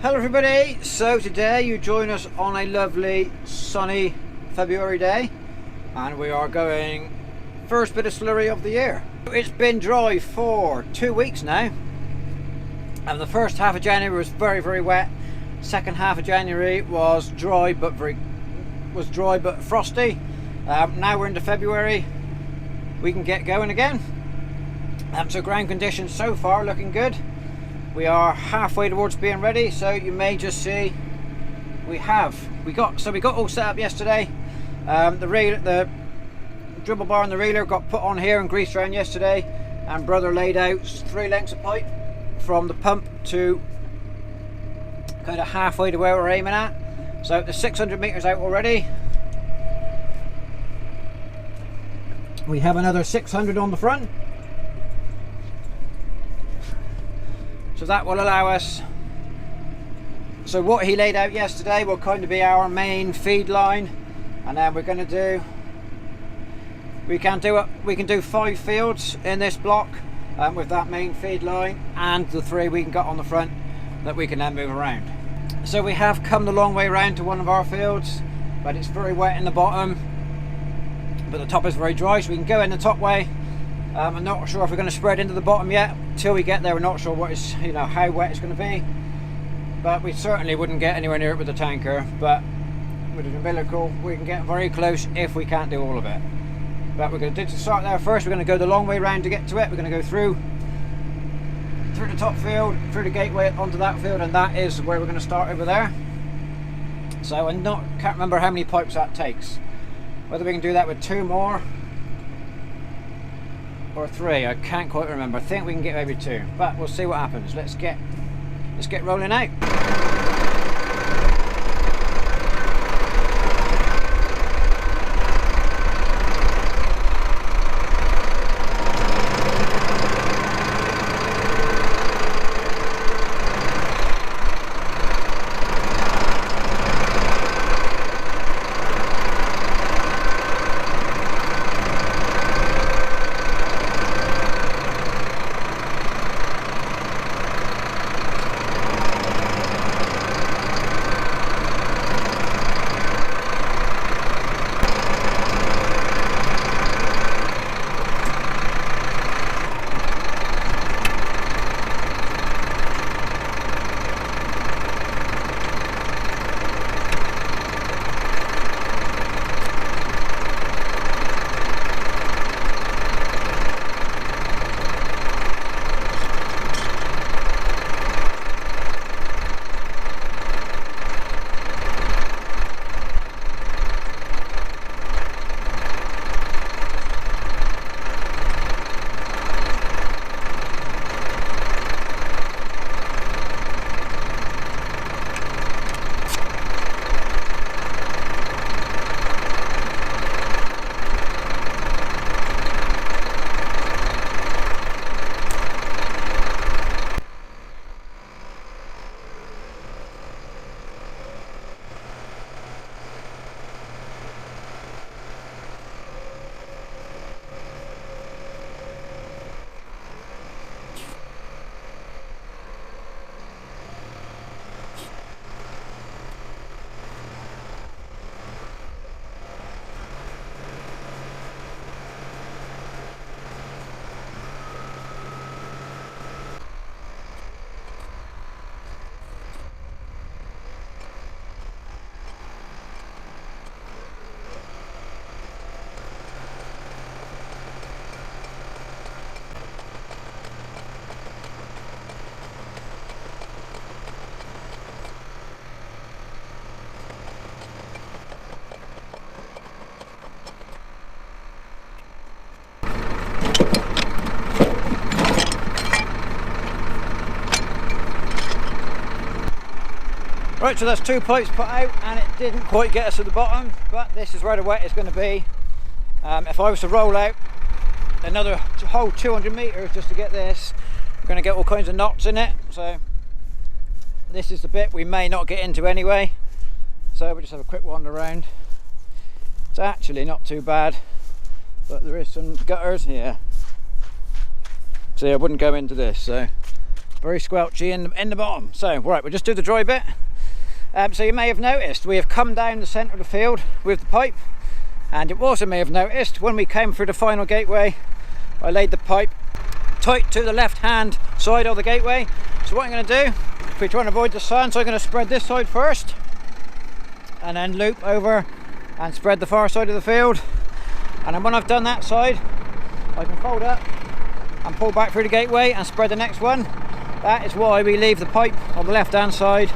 Hello everybody, so today you join us on a lovely sunny February day and we are going first bit of slurry of the year. It's been dry for 2 weeks now and the first half of January was very wet. Second half of January was dry but frosty. Now we're into February, we can get going again. So ground conditions so far looking good. We are halfway towards being ready, so you may just see we got all set up yesterday. The dribble bar and the reeler got put on here and greased around yesterday, and brother laid out 3 lengths of pipe from the pump to kind of halfway to where we're aiming at. So the 600 meters out already. We have another 600 on the front. So that will allow us, so what he laid out yesterday will kind of be our main feed line, and then we're going to do, we can do 5 fields in this block with that main feed line and the 3 we can get on the front that we can then move around. So we have come the long way around to one of our fields, but it's very wet in the bottom, but the top is very dry, so we can go in the top way. I'm not sure if we're going to spread into the bottom yet. Till we get there, we're not sure what is, how wet it's going to be. But we certainly wouldn't get anywhere near it with the tanker. But with an umbilical, we can get very close if we can't do all of it. But we're going to start there first. We're going to go the long way round to get to it. We're going to go through the top field, through the gateway onto that field, and that is where we're going to start over there. So can't remember how many pipes that takes. Whether we can do that with 2 more or 3, I can't quite remember. I think we can get maybe 2, but we'll see what happens. Let's get rolling out. Right, so that's 2 pipes put out and it didn't quite get us to the bottom, but this is where the wet is going to be. If I was to roll out another whole 200 meters just to get this, we're going to get all kinds of knots in it. So this is the bit we may not get into anyway. So we'll just have a quick wander around. It's actually not too bad, but there is some gutters here. See, I wouldn't go into this, so very squelchy in the bottom. So right, we'll just do the dry bit. So you may have noticed we have come down the centre of the field with the pipe, and you also may have noticed when we came through the final gateway, I laid the pipe tight to the left hand side of the gateway. So what I'm going to do, if we're trying to avoid the sun, so I'm going to spread this side first and then loop over and spread the far side of the field, and then when I've done that side I can fold up and pull back through the gateway and spread the next one. That is why we leave the pipe on the left hand side,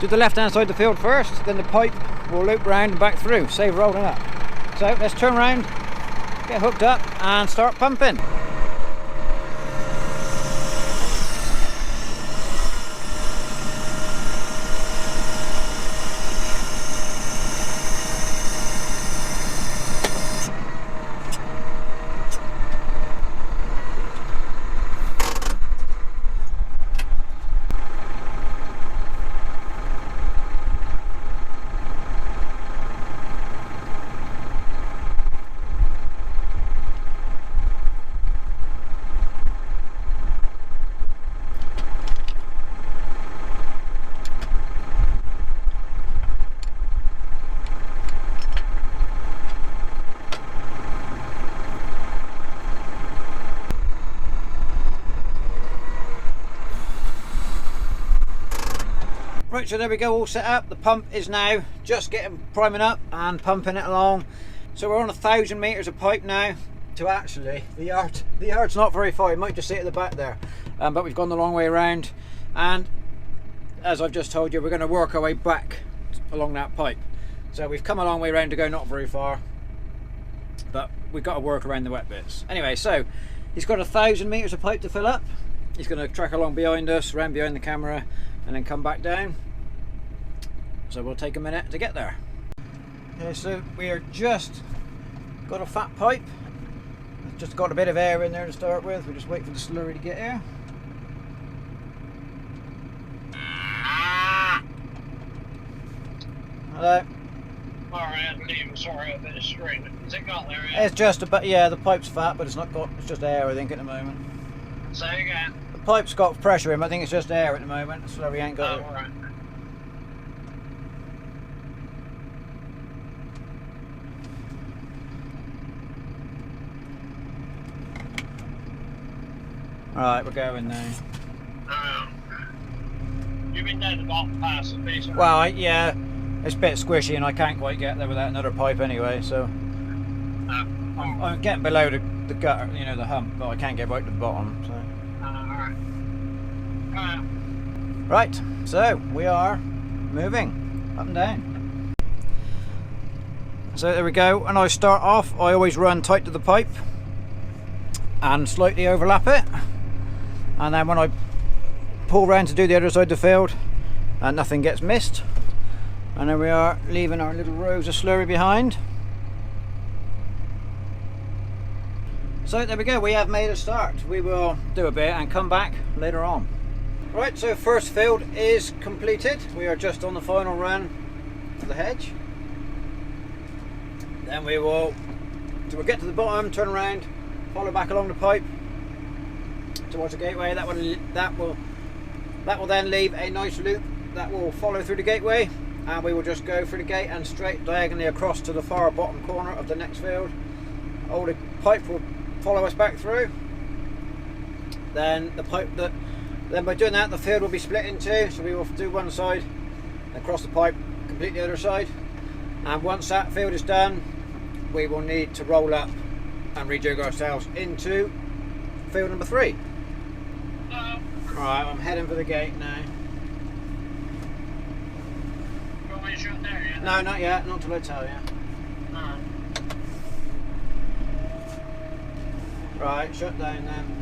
do the left hand side of the field first, then the pipe will loop round and back through, save rolling up. So let's turn around, get hooked up and start pumping. Right, so there we go, all set up. The pump is now just priming up and pumping it along. So we're on 1,000 meters of pipe now to actually the yard's not very far. You might just see it at the back there, but we've gone the long way around. And as I've just told you, we're going to work our way back along that pipe. So we've come a long way around to go not very far, but we've got to work around the wet bits. Anyway, so he's got 1,000 meters of pipe to fill up. He's going to track along behind us, around behind the camera, and then come back down. So we'll take a minute to get there. Okay, so we are just got a fat pipe. It's just got a bit of air in there to start with. We just wait for the slurry to get here. Hello. Alright, I'm sorry, a bit of string. Has it got there yet? It's just about, yeah, the pipe's fat, but it's not got, it's just air I think at the moment. Say again. The pipe's got pressure in, but I think it's just air at the moment. The slurry ain't got it. Alright. Right, we're going now. You've been down the bottom pass the base. Well, yeah, it's a bit squishy and I can't quite get there without another pipe anyway, so I'm getting below the gutter, you know, the hump, but I can't get right to the bottom. So. Right, so we are moving up and down. So there we go. When I start off, I always run tight to the pipe and slightly overlap it, and then when I pull round to do the other side of the field, nothing gets missed. And there we are, leaving our little rows of slurry behind. So there we go, we have made a start. We will do a bit and come back later on. Right, so first field is completed. We are just on the final run of the hedge. Then we will, so we'll get to the bottom, turn around, follow back along the pipe towards the gateway. That will then leave a nice loop that will follow through the gateway, and we will just go through the gate and straight diagonally across to the far bottom corner of the next field. All the pipe will follow us back through. Then then by doing that, the field will be split in two. So we will do one side, across the pipe, complete the other side. And once that field is done, we will need to roll up and rejig ourselves into field number 3. Right, I'm heading for the gate now. You want me to shut there yet? No, not yet, not till I tell you. Right, shut down then.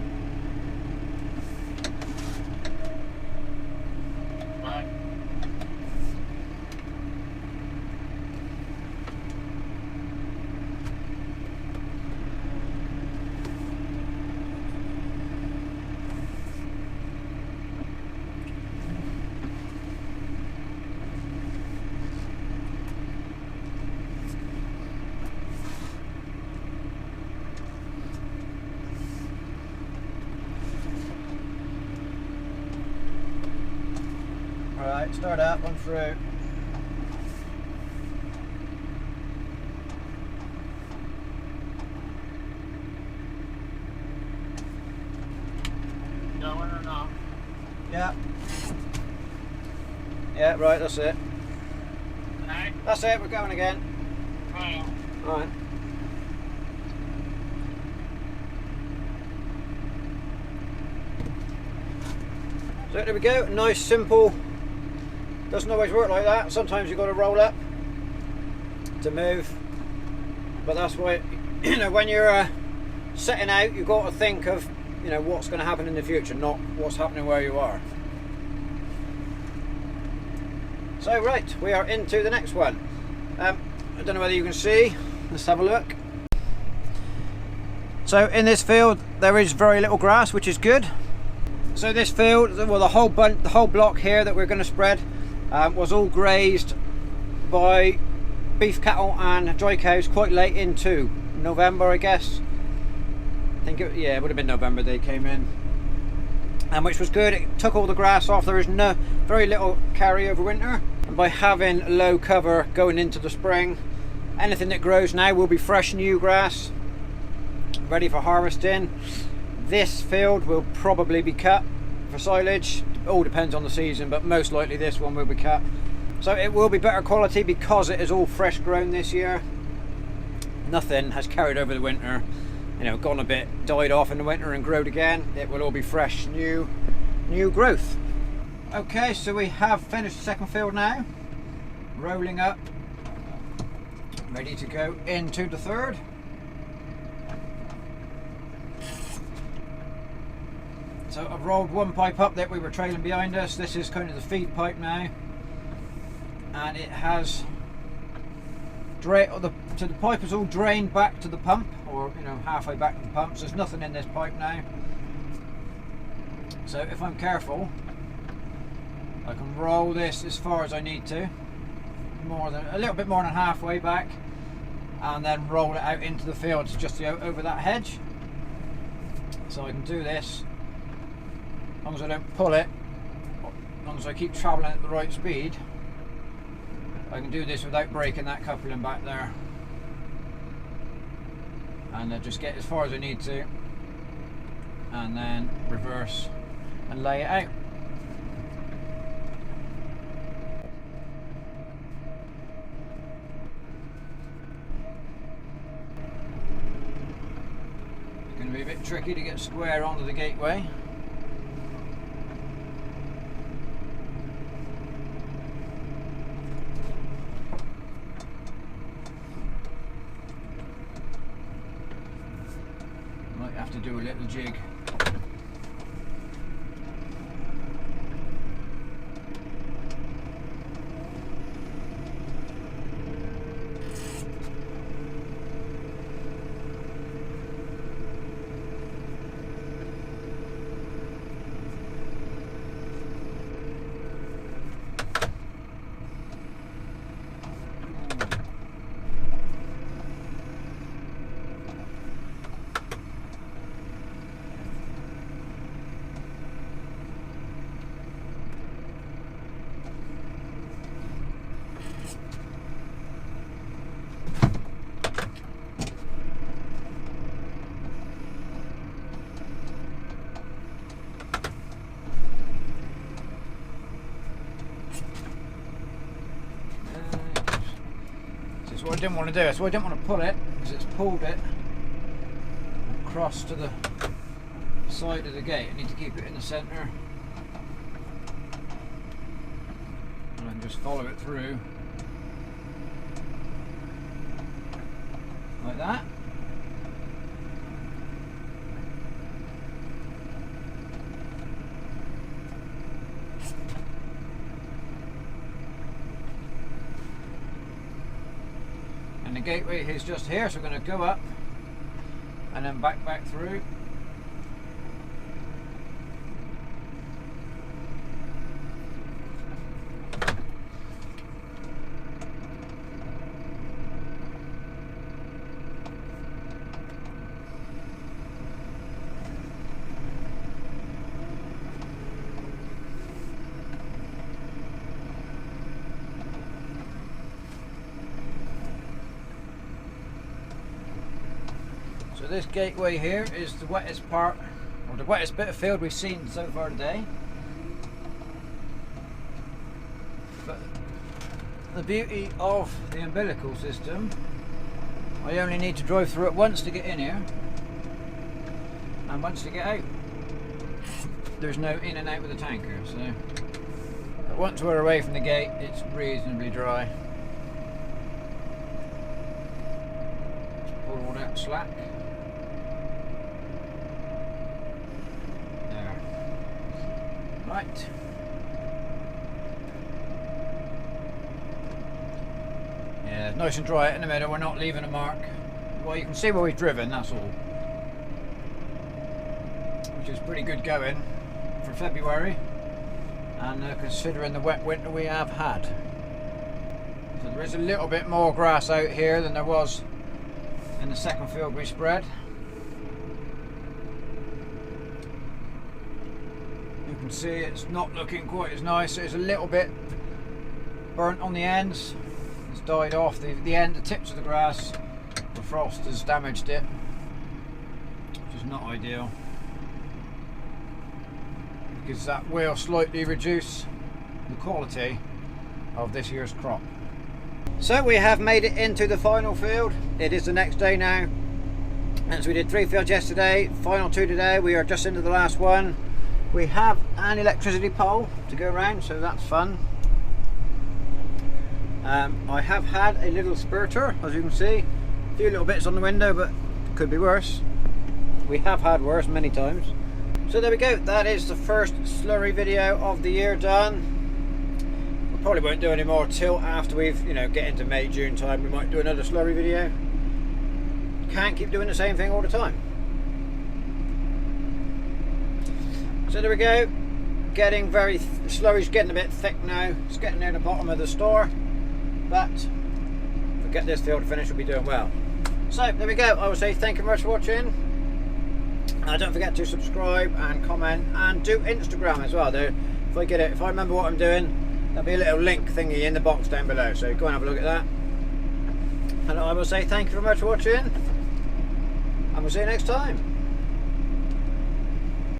Right. Right, start up, on through. Going or not? Yeah. Yeah, right, that's it. Hey? That's it, we're going again. Right. Right. So there we go, nice, simple. Doesn't always work like that. Sometimes you've got to roll up to move. But that's why, you know, when you're setting out, you've got to think of, you know, what's going to happen in the future, not what's happening where you are. So right, we are into the next one. I don't know whether you can see. Let's have a look. So in this field there is very little grass, which is good. So this field, well, the whole block here that we're going to spread was all grazed by beef cattle and dry cows quite late into November, I guess. I think it, yeah, it would have been November they came in, and which was good. It took all the grass off. There is very little carry over winter, and by having low cover going into the spring, anything that grows now will be fresh new grass ready for harvesting. This field will probably be cut for silage. It all depends on the season, but most likely this one will be cut. So it will be better quality because it is all fresh grown this year. Nothing has carried over the winter, you know, gone a bit, died off in the winter and growed again. It will all be fresh, new growth. Okay, so we have finished the second field now. Rolling up, ready to go into the third. So I've rolled one pipe up that we were trailing behind us. This is kind of the feed pipe now, and it has so the pipe is all drained back to the pump, or you know, halfway back to the pump. So there's nothing in this pipe now. So if I'm careful, I can roll this as far as I need to, a little bit more than halfway back, and then roll it out into the field, just over that hedge. So I can do this. As long as I don't pull it, as long as I keep travelling at the right speed, I can do this without breaking that coupling back there. And then just get as far as I need to, and then reverse and lay it out. It's going to be a bit tricky to get square onto the gateway. To do a little jig. That's what I didn't want to do. That's why I didn't want to pull it, because it's pulled it across to the side of the gate. I need to keep it in the centre, and then just follow it through like that. And the gateway is just here, so we're going to go up and then back through. this gateway here is the wettest part, or the wettest bit of field we've seen so far today. But the beauty of the umbilical system, I only need to drive through it once to get in here, and once to get out. There's no in and out with the tanker, so but once we're away from the gate, it's reasonably dry. Pull all that slack. There. Right. Yeah, it's nice and dry in the middle. We're not leaving a mark. Well, you can see where we've driven, that's all. Which is pretty good going for February, and considering the wet winter we have had. So there is a little bit more grass out here than there was in the second field we spread. You can see it's not looking quite as nice. It's a little bit burnt on the ends. It's died off the end, the tips of the grass. The frost has damaged it, which is not ideal, because that will slightly reduce the quality of this year's crop. So we have made it into the final field. It is the next day now, and so we did 3 fields yesterday, final 2 today. We are just into the last one. We have an electricity pole to go around, so that's fun. I have had a little spurter, as you can see, a few little bits on the window, but could be worse. We have had worse many times. So there we go, that is the first slurry video of the year done. We probably won't do any more till after we've, get into May, June time. We might do another slurry video. Can't keep doing the same thing all the time. So there we go, slurry's getting a bit thick now. It's getting near the bottom of the store, but if we get this field finished, we'll be doing well. So there we go, I will say thank you very much for watching. Don't forget to subscribe and comment, and do Instagram as well. Though, if I remember what I'm doing, there'll be a little link thingy in the box down below, so go and have a look at that. And I will say thank you very much for watching, and we'll see you next time.